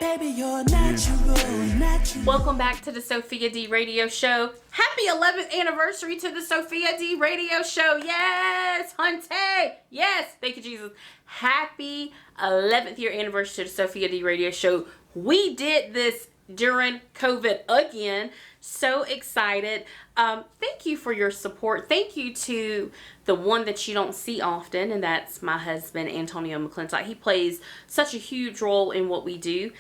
Baby, you're natural. Welcome back to the Sophia D Radio Show. Happy 11th anniversary to the Sophia D Radio Show. Yes, Hunte. Yes, thank you, Jesus. Happy 11th year anniversary to the Sophia D Radio Show. We did this during COVID again. So excited. Thank you for your support. Thank you to the one that you don't see often, and that's my husband, Antonio McClintock. He plays such a huge role in what we do.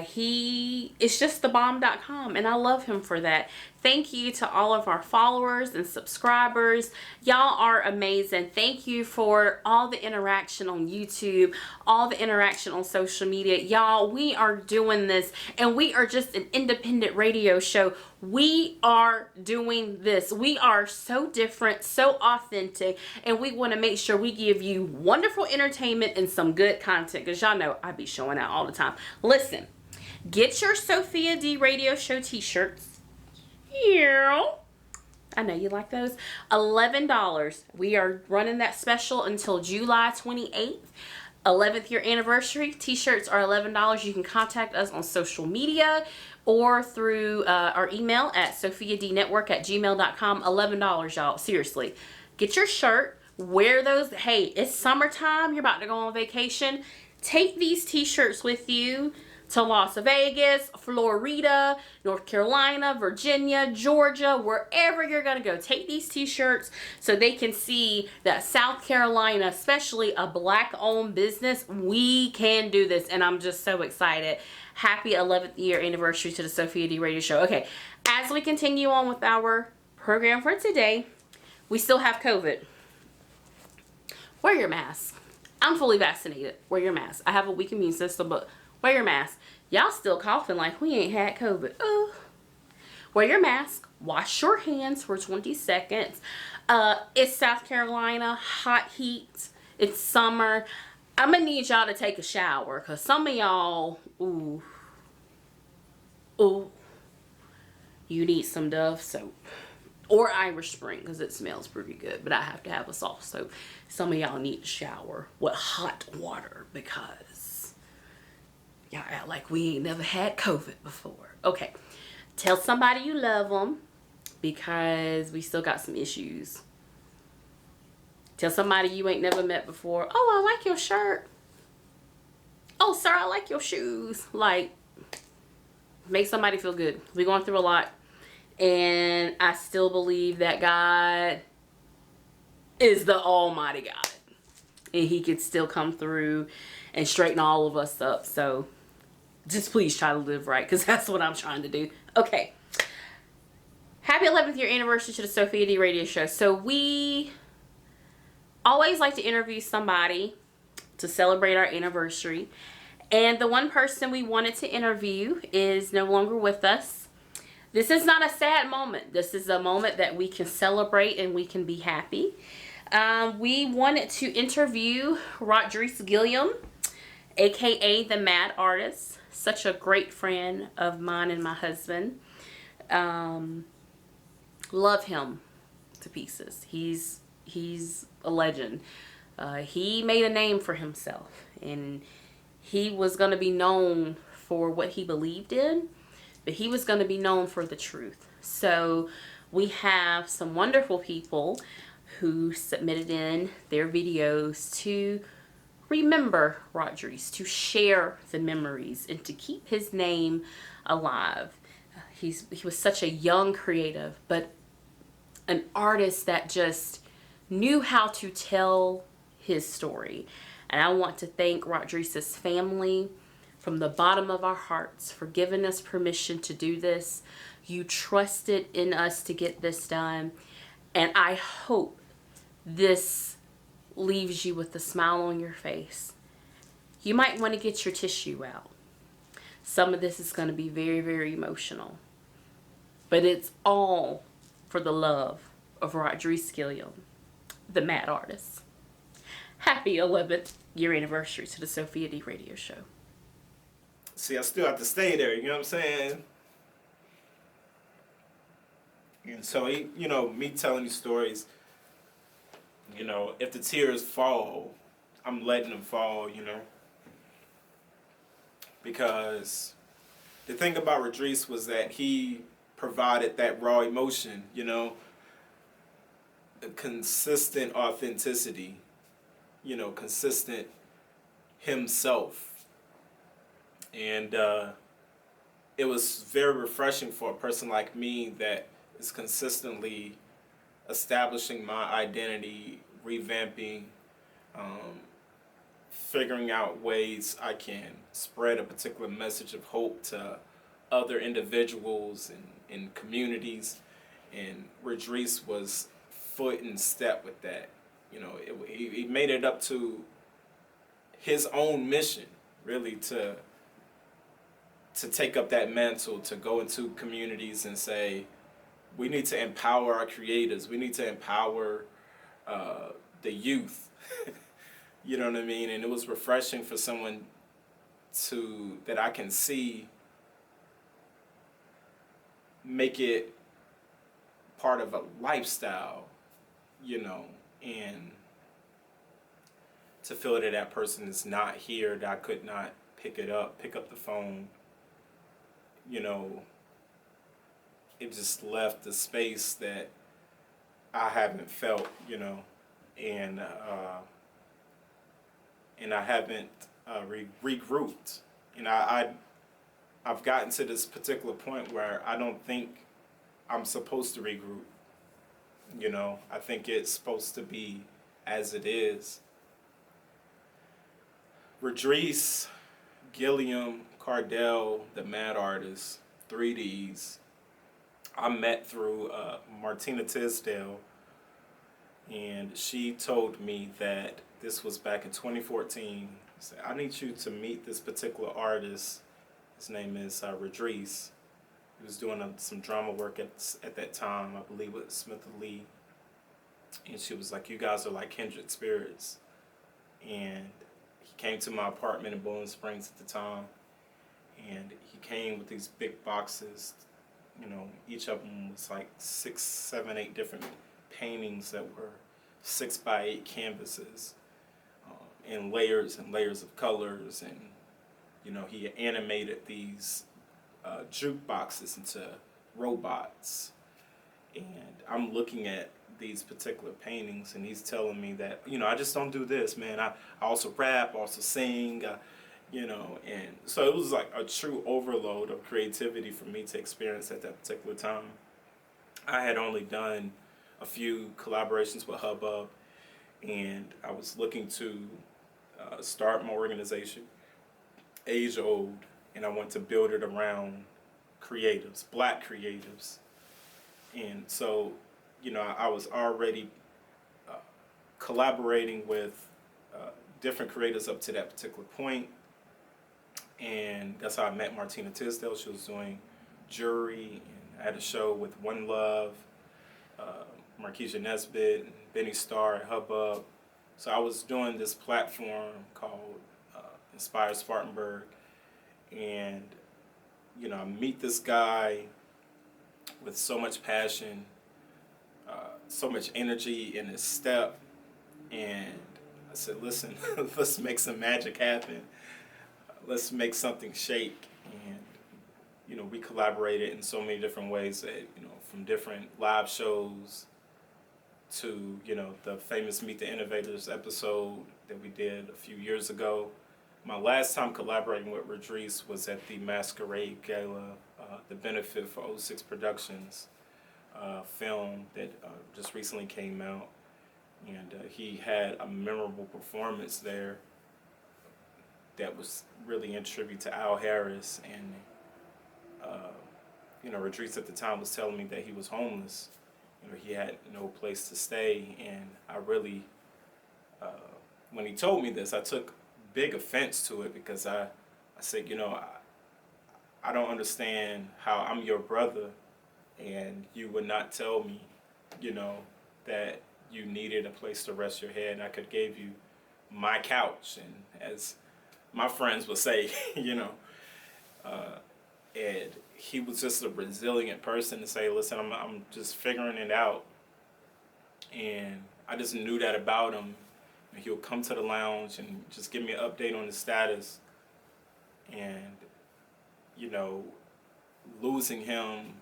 He is just thebomb.com, and I love him for that. Thank you to all of our followers and subscribers. Y'all are amazing. Thank you for all the interaction on YouTube, all the interaction on social media. Y'all, we are doing this, and we are just an independent radio show. We are doing this. We are so different, so authentic, and we want to make sure we give you wonderful entertainment and some good content, because y'all know I be showing out all the time. Listen, get your Sophia D Radio Show t-shirts. I know you like those. $11. We are running that special until July 28th. 11th year anniversary. T-shirts are $11. You can contact us on social media or through our email at sophiadnetwork@gmail.com. $11, y'all. Seriously. Get your shirt. Wear those. Hey, it's summertime. You're about to go on vacation. Take these t-shirts with you to Las Vegas, Florida, North Carolina, Virginia, Georgia, wherever you're going to go. Take these t-shirts so they can see that South Carolina, especially a black-owned business, we can do this. And I'm just so excited. Happy 11th year anniversary to the Sophia D Radio Show. Okay, as we continue on with our program for today, we still have COVID. Wear your mask. I'm fully vaccinated. Wear your mask. I have a weak immune system, but wear your mask. Y'all still coughing like we ain't had COVID. Wear your mask. Wash your hands for 20 seconds. It's South Carolina. Hot heat. It's summer. I'm going to need y'all to take a shower, because some of y'all, you need some Dove soap. Or Irish Spring, because it smells pretty good. But I have to have a soft soap. Some of y'all need to shower with hot water, because y'all act like we ain't never had COVID before. Okay. Tell somebody you love them, because we still got some issues. Tell somebody you ain't never met before. Oh, I like your shirt. Oh, sir, I like your shoes. Like, make somebody feel good. We're going through a lot. And I still believe that God is the Almighty God. And He could still come through and straighten all of us up. So just please try to live right, because that's what I'm trying to do. Okay. Happy 11th year anniversary to the Sophia D Radio Show. So we always like to interview somebody to celebrate our anniversary. And the one person we wanted to interview is no longer with us. This is not a sad moment. This is a moment that we can celebrate and we can be happy. We wanted to interview Roderice Cardell, aka the Mad Artist. Such a great friend of mine and my husband. Love him to pieces. He's a legend. He made a name for himself, and he was going to be known for what he believed in, but he was going to be known for the truth. So we have some wonderful people who submitted in their videos to remember Roderice, to share the memories, and to keep his name alive. He was such a young creative, but an artist that just knew how to tell his story. And I want to thank Roderice's family from the bottom of our hearts for giving us permission to do this. You trusted in us to get this done. And I hope this leaves you with a smile on your face. You might want to get your tissue out. Some of this is going to be very, very emotional. But it's all for the love of Roderice Cardell, the Mad Artist. Happy 11th year anniversary to the Sophia D Radio Show. See, I still have to stay there, you know what I'm saying? And so, me telling these stories, if the tears fall, I'm letting them fall, because the thing about Roderice was that he provided that raw emotion, a consistent authenticity, consistent himself. And it was very refreshing for a person like me that is consistently establishing my identity, revamping, figuring out ways I can spread a particular message of hope to other individuals and communities. And Roderice was foot in step with that. He made it up to his own mission, really, to take up that mantle, to go into communities and say, we need to empower our creators. We need to empower the youth. You know what I mean? And it was refreshing for someone that I can see make it part of a lifestyle, and to feel that that person is not here, that I could not pick up the phone, it just left the space that I haven't felt, and I haven't regrouped. And I've gotten to this particular point where I don't think I'm supposed to regroup. I think it's supposed to be as it is. Roderice Cardell, the mad artist, 3Ds, I met through Martina Tisdale, and she told me that this was back in 2014. She said, I need you to meet this particular artist. His name is Roderice. He was doing some drama work at that time, I believe with Smith & Lee. And she was like, you guys are like kindred spirits. And he came to my apartment in Bowling Springs at the time. And he came with these big boxes. Each of them was like 6, 7, 8 different paintings that were 6x8 canvases, in layers and layers of colors. And, he animated these jukeboxes into robots. And I'm looking at these particular paintings, and he's telling me that, I just don't do this, man. I also rap, also sing, and so it was like a true overload of creativity for me to experience at that particular time. I had only done a few collaborations with Hubbub, and I was looking to start my organization, age old, and I want to build it around creatives, black creatives. And so, I was already collaborating with different creators up to that particular point. And that's how I met Martina Tisdale. She was doing Jury, and I had a show with One Love, Marquisha Nesbitt, and Benny Starr at Hubbub. So I was doing this platform called Inspire Spartanburg. And, I meet this guy with so much passion, so much energy in his step. And I said, listen, let's make some magic happen. Let's make something shake. And, we collaborated in so many different ways, from different live shows to, the famous Meet the Innovators episode that we did a few years ago. My last time collaborating with Roderice was at the Masquerade Gala, the benefit for 06 Productions film that just recently came out. And he had a memorable performance there that was really in tribute to Al Harris. And, Roderice at the time was telling me that he was homeless. He had no place to stay. And I really, when he told me this, I took big offense to it, because I said, I don't understand how I'm your brother and you would not tell me, that you needed a place to rest your head. And I could give you my couch, and as my friends would say, and he was just a resilient person to say, listen, I'm just figuring it out. And I just knew that about him. And he'll come to the lounge and just give me an update on the status. And, you know, losing him,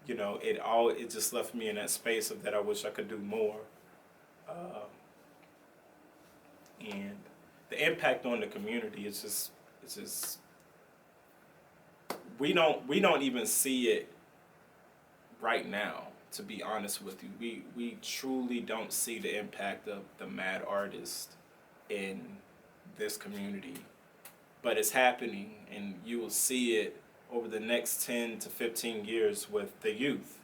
you know, it just left me in that space of that I wish I could do more. And the impact on the community is just we don't even see it right now, to be honest with you. We truly don't see the impact of the mad artist in this community. But it's happening, and you will see it over the next 10 to 15 years with the youth.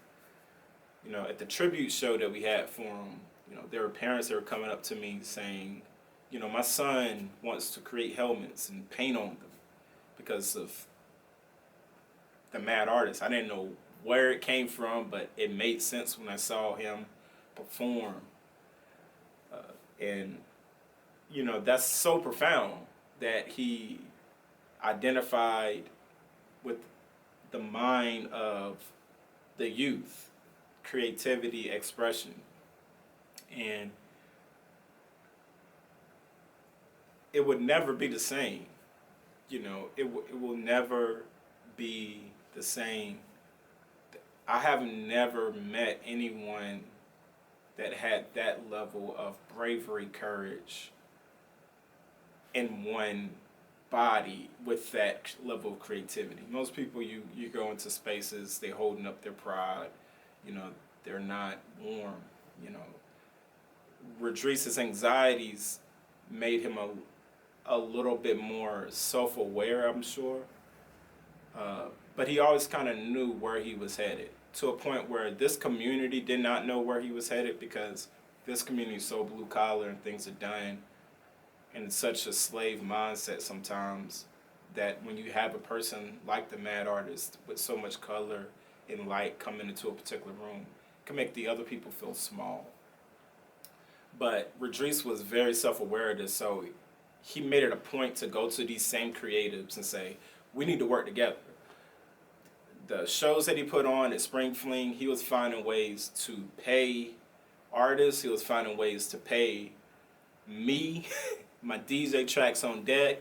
You know, at the tribute show that we had for them, you know, there were parents that were coming up to me saying, you know, my son wants to create helmets and paint on them because of the mad artist. I didn't know where it came from, but it made sense when I saw him perform. And, you know, that's so profound that he identified with the mind of the youth, creativity, expression. And it would never be the same. You know, it will never be the same. I have never met anyone that had that level of bravery, courage in one body with that level of creativity. Most people, you go into spaces, they're holding up their pride, you know, they're not warm, you know. Roderice's anxieties made him a little bit more self-aware, I'm sure. But he always kind of knew where he was headed, to a point where this community did not know where he was headed, because this community is so blue collar and things are done in such a slave mindset sometimes, that when you have a person like the mad artist with so much color and light coming into a particular room, it can make the other people feel small. But Roderice was very self-aware of this, so he made it a point to go to these same creatives and say, we need to work together. The shows that he put on at Spring Fling, he was finding ways to pay artists. He was finding ways to pay me, my DJ tracks on deck.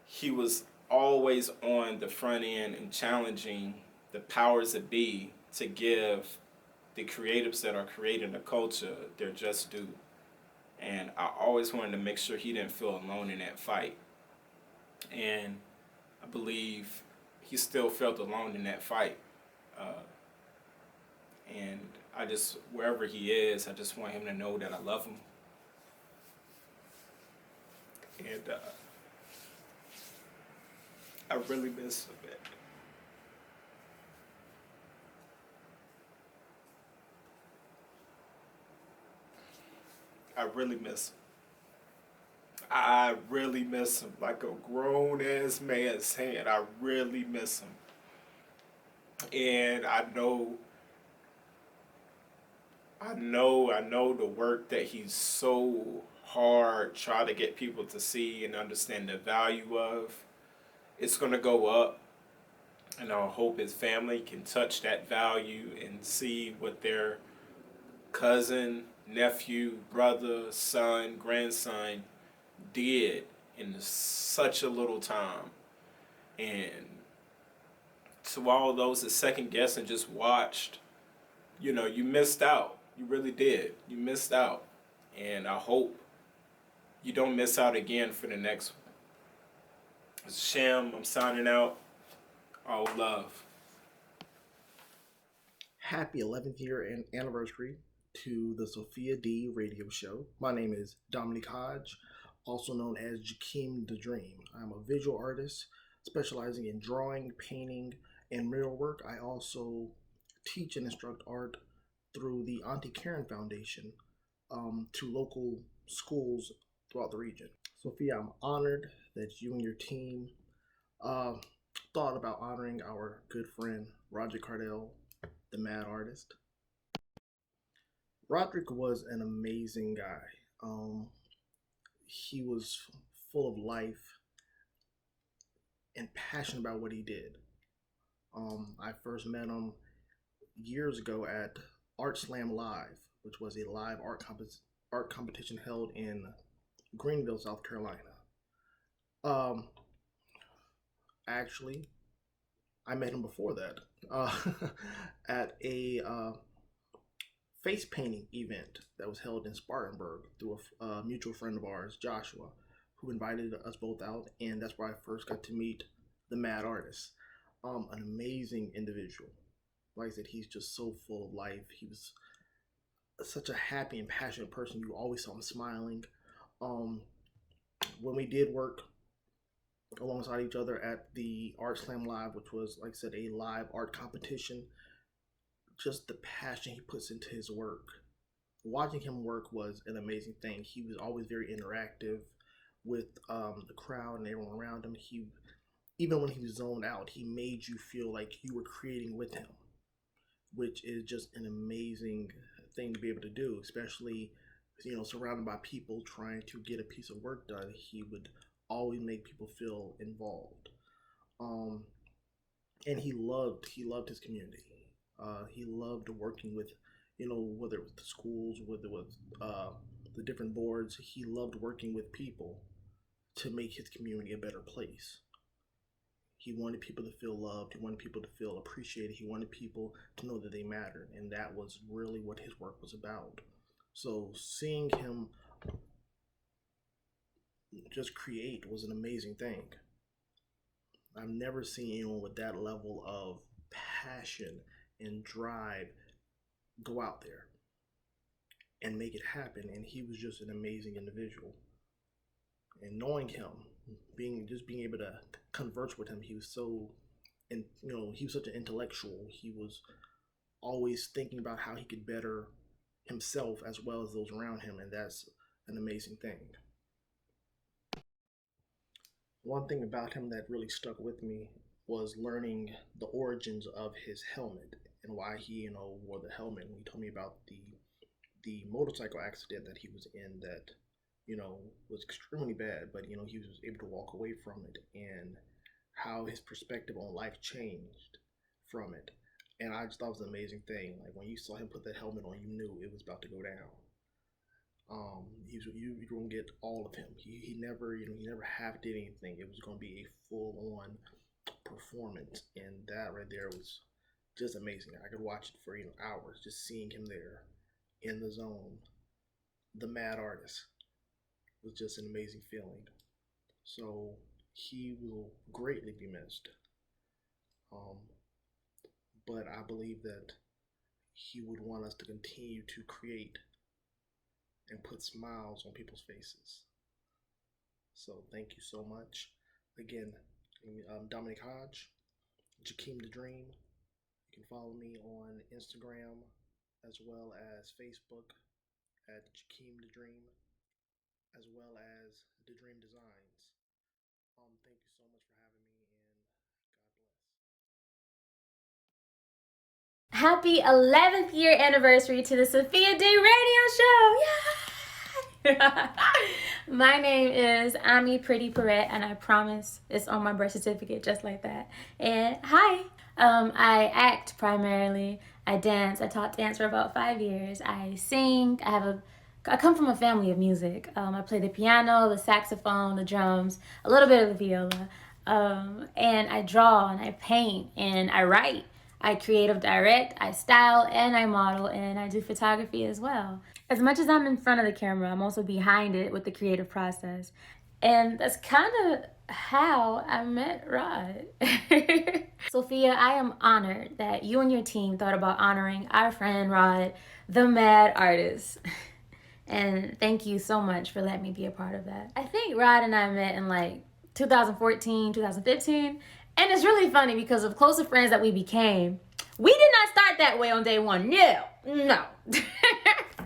He was always on the front end and challenging the powers that be to give the creatives that are creating the culture their just due. And I always wanted to make sure he didn't feel alone in that fight. And I believe he still felt alone in that fight. And I just, wherever he is, I just want him to know that I love him. And I really miss him, man. I really miss him. I really miss him, like a grown-ass man saying, I really miss him. And I know the work that he's so hard trying to get people to see and understand the value of. It's going to go up, and I hope his family can touch that value and see what their cousin, nephew, brother, son, grandson did in such a little time. And to all those that second guessed and just watched, you know, you missed out. You really did. You missed out. And I hope you don't miss out again for the next one. It's Shem. I'm signing out. All love. Happy 11th year anniversary to the Sophia D radio show. My name is Dominique also known as Jakeemdadream. I'm a visual artist specializing in drawing, painting, and mural work. I also teach and instruct art through the Auntie Karen Foundation to local schools throughout the region. Sophia, I'm honored that you and your team thought about honoring our good friend Roderice Cardell, the mad artist. Roderick was an amazing guy. He was full of life and passionate about what he did. I first met him years ago at Art Slam Live, which was a live art competition held in Greenville, South Carolina. Actually, I met him before that at a face painting event that was held in Spartanburg through a mutual friend of ours, Joshua, who invited us both out, and that's where I first got to meet the Mad Artist. An amazing individual. Like I said, he's just so full of life. He was such a happy and passionate person. You always saw him smiling. When we did work alongside each other at the Art Slam Live, which was, like I said, a live art competition, just the passion he puts into his work. Watching him work was an amazing thing. He was always very interactive with the crowd and everyone around him. Even when he was zoned out, he made you feel like you were creating with him, which is just an amazing thing to be able to do, especially, surrounded by people trying to get a piece of work done. He would always make people feel involved. And he loved his community. He loved working with, whether it was the schools, whether it was the different boards. He loved working with people to make his community a better place. He wanted people to feel loved. He wanted people to feel appreciated. He wanted people to know that they mattered. And that was really what his work was about. So seeing him just create was an amazing thing. I've never seen anyone with that level of passion and drive go out there and make it happen. And he was just an amazing individual. And knowing him, being able to converse with him, he was he was such an intellectual. He was always thinking about how he could better himself as well as those around him, and that's an amazing thing. One thing about him that really stuck with me was learning the origins of his helmet and why he, wore the helmet. And he told me about the motorcycle accident that he was in that, was extremely bad, but, he was able to walk away from it, and how his perspective on life changed from it. And I just thought it was an amazing thing. Like, when you saw him put that helmet on, you knew it was about to go down. You were gonna get all of him. He never, he never half did anything. It was gonna be a full-on performance, and that right there was just amazing. I could watch it for hours, just seeing him there in the zone. The Mad Artist was just an amazing feeling. So he will greatly be missed. But I believe that he would want us to continue to create and put smiles on people's faces. So thank you so much. Again, Dominique Jakeemdadream. You can follow me on Instagram as well as Facebook at Jakeemdadream, as well as The Dream Designs. Thank you so much for having me, and God bless. Happy 11th year anniversary to the Sophia D radio show. Yay! My name is Aimi Pretty Perrette, and I promise it's on my birth certificate just like that. And hi. I act primarily. I dance. I taught dance for about 5 years. I sing. I come from a family of music. I play the piano, the saxophone, the drums, a little bit of the viola. And I draw and I paint and I write. I creative direct, I style, and I model, and I do photography as well. As much as I'm in front of the camera, I'm also behind it with the creative process. And that's kind of how I met Rod. Sophia, I am honored that you and your team thought about honoring our friend Rod, the Mad Artist. And thank you so much for letting me be a part of that. I think Rod and I met in like 2014, 2015. And it's really funny because of closer friends that we became. We did not start that way on day one. No.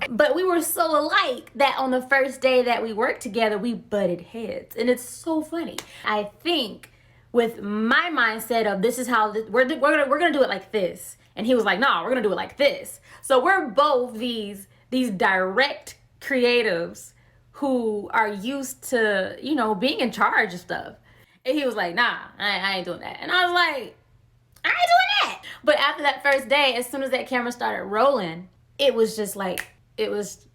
But we were so alike that on the first day that we worked together, we butted heads. And it's so funny. I think with my mindset of this is how we're gonna do it like this. And he was like, no, we're gonna do it like this. So we're both these direct creatives who are used to, being in charge of stuff. And he was like, nah, I ain't doing that. And I was like, I ain't doing that. But after that first day, as soon as that camera started rolling, it was just like, it was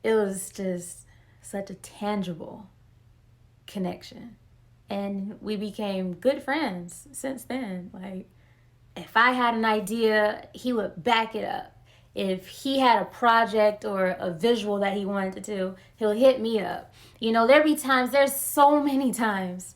just such a tangible connection. And we became good friends since then. Like, if I had an idea, he would back it up. If he had a project or a visual that he wanted to do, he'll hit me up. You know, there's so many times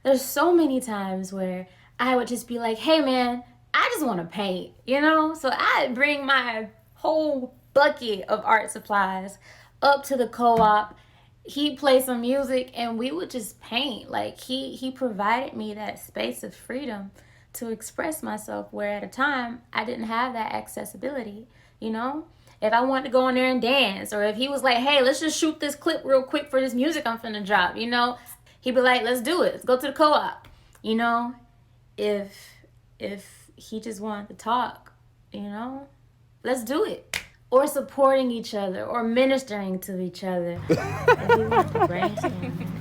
where I would just be like, hey man, I just want to paint, you know? So I'd bring my whole bucket of art supplies up to the co-op. He'd play some music and we would just paint. Like, he provided me that space of freedom to express myself, where at a time I didn't have that accessibility, you know? If I wanted to go in there and dance, or if he was like, hey, let's just shoot this clip real quick for this music I'm finna drop, you know? He'd be like, let's do it. Let's go to the co-op, you know? If he just wanted to talk, you know, let's do it. Or supporting each other, or ministering to each other. If we want to brainstorm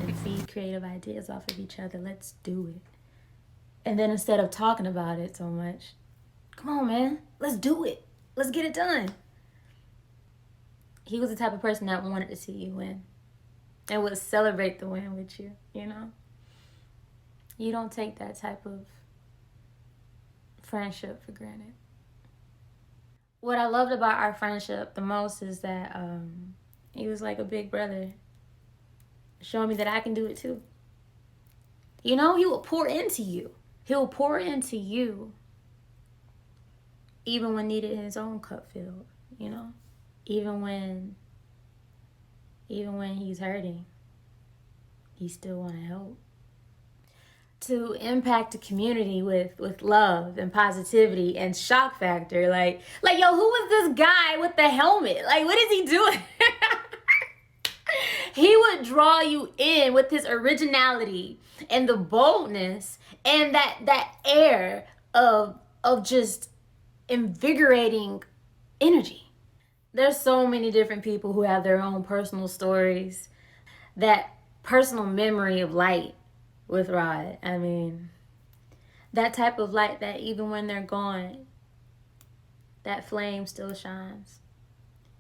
and feed creative ideas off of each other, let's do it. And then instead of talking about it so much, come on, man, let's do it. Let's get it done. He was the type of person that wanted to see you win and would celebrate the win with you, you know? You don't take that type of friendship for granted. What I loved about our friendship the most is that he was like a big brother, showing me that I can do it too. You know, he will pour into you. He'll pour into you even when needed his own cup filled, you know? Even when he's hurting, he still want to help. To impact the community with love and positivity and shock factor. Like, yo, who was this guy with the helmet? Like, what is he doing? He would draw you in with his originality and the boldness and that air of just invigorating energy. There's so many different people who have their own personal stories, that personal memory of light with Rod. I mean, that type of light that even when they're gone, that flame still shines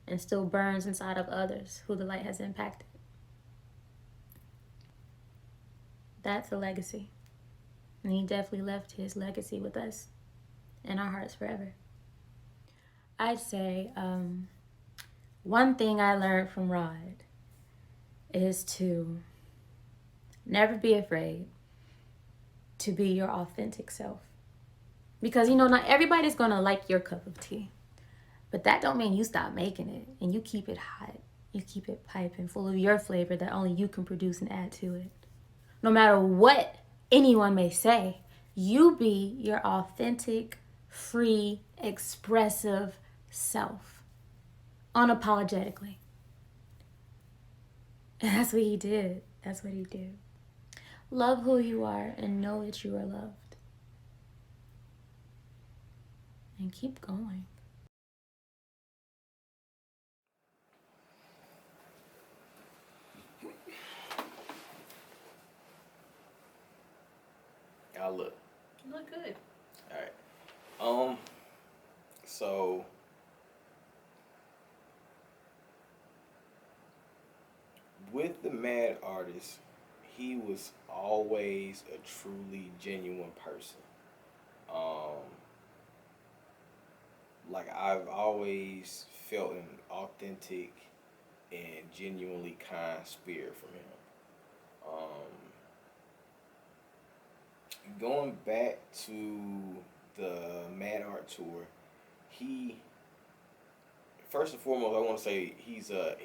and still burns inside of others who the light has impacted. That's a legacy. And he definitely left his legacy with us in our hearts forever. I'd say one thing I learned from Rod is to never be afraid to be your authentic self. Because, you know, not everybody's going to like your cup of tea. But that don't mean you stop making it and you keep it hot. You keep it piping full of your flavor that only you can produce and add to it. No matter what anyone may say, you be your authentic, free, expressive self. Unapologetically. And that's what he did. That's what he did. Love who you are and know that you are loved. And keep going. I look. You look good. All right. So with the Mad Artist, he was always a truly genuine person. Like, I've always felt an authentic and genuinely kind spirit from him. Going back to the Mad Art Tour, he, first and foremost, I want to say he's an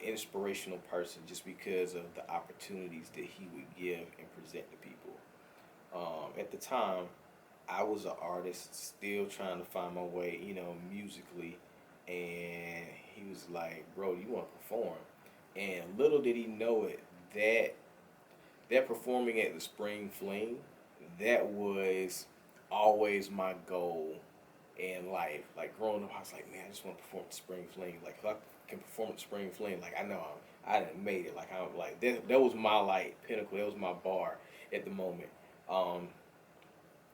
inspirational person just because of the opportunities that he would give and present to people. At the time, I was an artist still trying to find my way, you know, musically, and he was like, bro, you want to perform? And little did he know it, that performing at the Spring Fling, that was always my goal in life. Like, growing up, I was like, man, I just want to perform at the Spring Fling. Like, if I can perform at the Spring Fling, like, I know I done made it. Like, I'm like, that was my, like, pinnacle. That was my bar at the moment.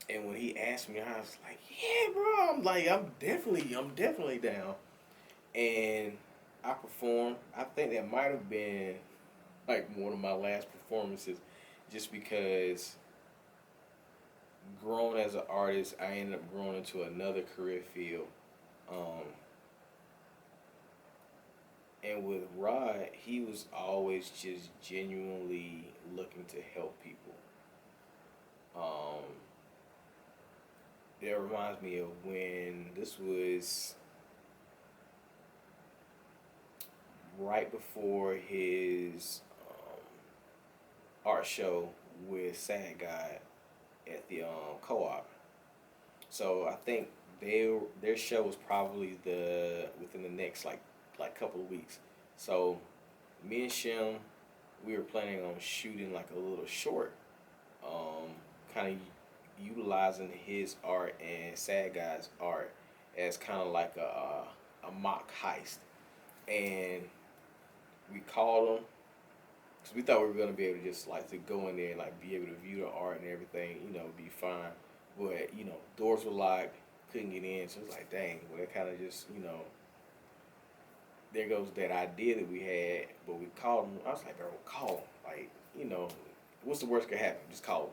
And when he asked me, I was like, yeah, bro. I'm like, I'm definitely down. And I performed. I think that might have been like one of my last performances, just because growing as an artist, I ended up growing into another career field. And with Rod, he was always just genuinely looking to help people. That reminds me of when this was right before his art show with Sad Guy at the co-op. So I think their show was probably within the next like couple of weeks. So me and Shem, we were planning on shooting like a little short, kind of utilizing his art and Sad Guy's art as kind of like a mock heist. And we called him because we thought we were gonna be able to just like to go in there and like be able to view the art and everything, be fine. But doors were locked, couldn't get in. So it was like, dang. Well, it kind of just there goes that idea that we had. But we called him. I was like, bro, call him. Like, what's the worst could happen? Just call him.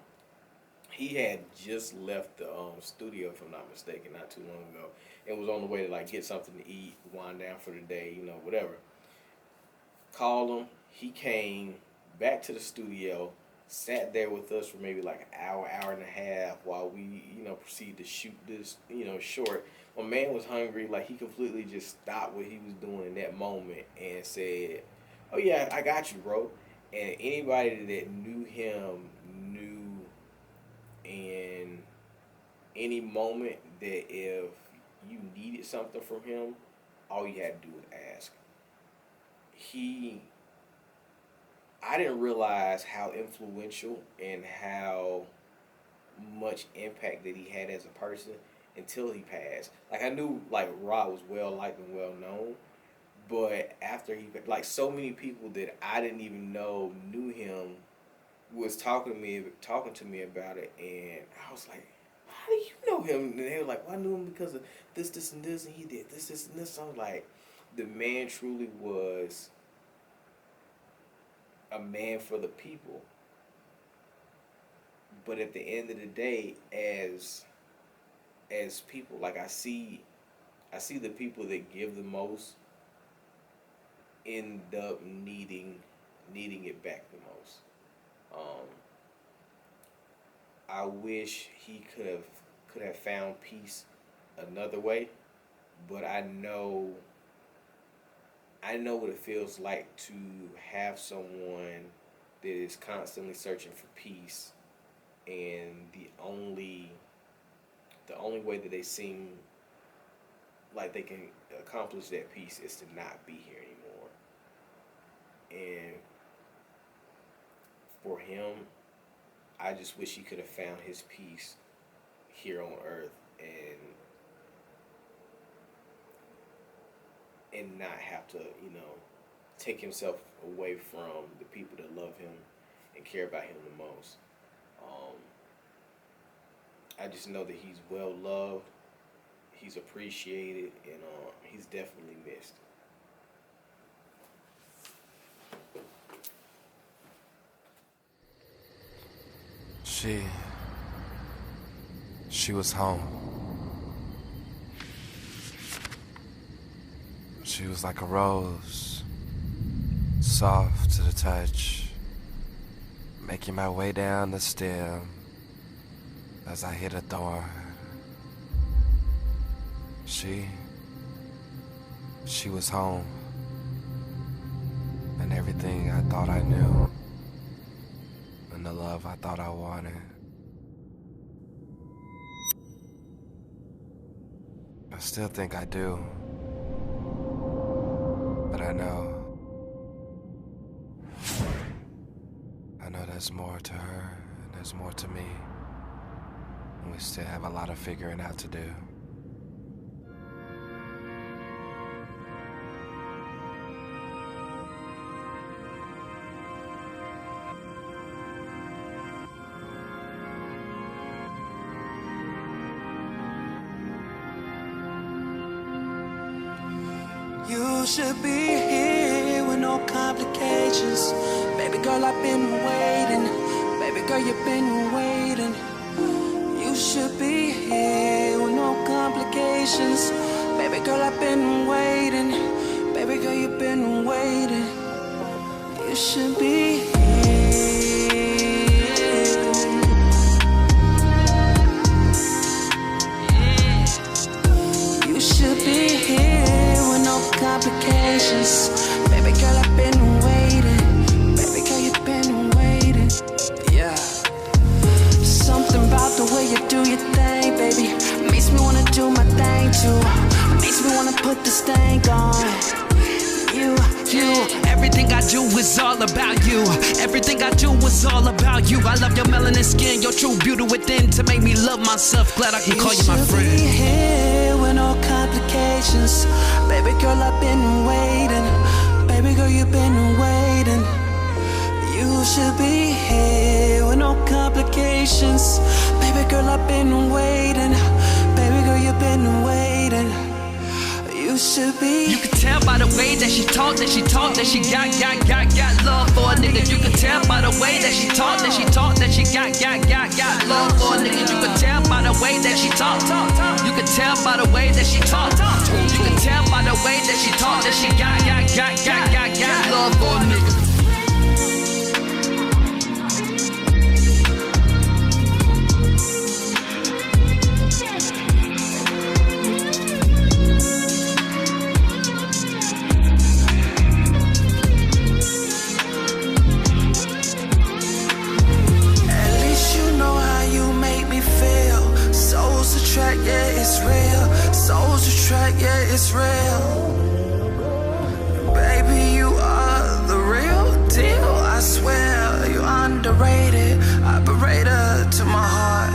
He had just left the studio, if I'm not mistaken, not too long ago, and was on the way to like get something to eat, wind down for the day, whatever. Called him. He came back to the studio, sat there with us for maybe like an hour and a half while we, proceeded to shoot this, short. My man was hungry. Like, he completely just stopped what he was doing in that moment and said, "Oh yeah, I got you, bro." And anybody that knew him knew in any moment that if you needed something from him, all you had to do was ask. I didn't realize how influential and how much impact that he had as a person until he passed. Like, I knew like Rod was well liked and well known, but after he, like, so many people that I didn't even know knew him was talking to me about it, and I was like, "How do you know him?" And they were like, "Well, I knew him because of this, and this, and he did this, and this." So I was like, the man truly was a man for the people. But at the end of the day, as people, like, I see the people that give the most end up needing it back the most. I wish he could have found peace another way, but I know what it feels like to have someone that is constantly searching for peace, and the only way that they seem like they can accomplish that peace is to not be here anymore. And for him, I just wish he could have found his peace here on earth and not have to, take himself away from the people that love him and care about him the most. I just know that he's well loved, he's appreciated, and he's definitely missed. She was home. She was like a rose, soft to the touch, making my way down the stem as I hit a thorn. She was home, and everything I thought I knew, and the love I thought I wanted. I still think I do, but I know there's more to her and there's more to me, and we still have a lot of figuring out to do. You should be here with no complications. Baby girl, I've been waiting. Baby girl, you've been waiting. You should be here with no complications. Baby girl, I've been waiting. Baby girl, you've been waiting. You should be here. You should be here with no complications. Baby girl, I've been waiting. Baby girl, you've been waiting. Yeah. Something about the way you do your thing, baby, makes me wanna do my thing too. Makes me wanna put this thing on. You, everything I do is all about you. Everything I do is all about you. I love your melanin skin, your true beauty within to make me love myself. Glad I can call you my friend. You should be here with no complications. Baby girl, I've been waiting. Baby girl, you've been waiting. You should be here with no complications. Baby girl, I've been waiting. Baby girl, you've been waiting. You should be. You can tell by the way that she talk, that she got love for a nigga. You can tell by the way that she talk, that she got love for a nigga. You can tell by the way that she talk. You can tell by the way that she talk. You can tell by the way that she talk, that she got love for a nigga. Yeah, it's real. Souls attract, yeah, it's real. Baby, you are the real deal. I swear, you're underrated. Operator to my heart.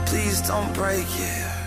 Please don't break it.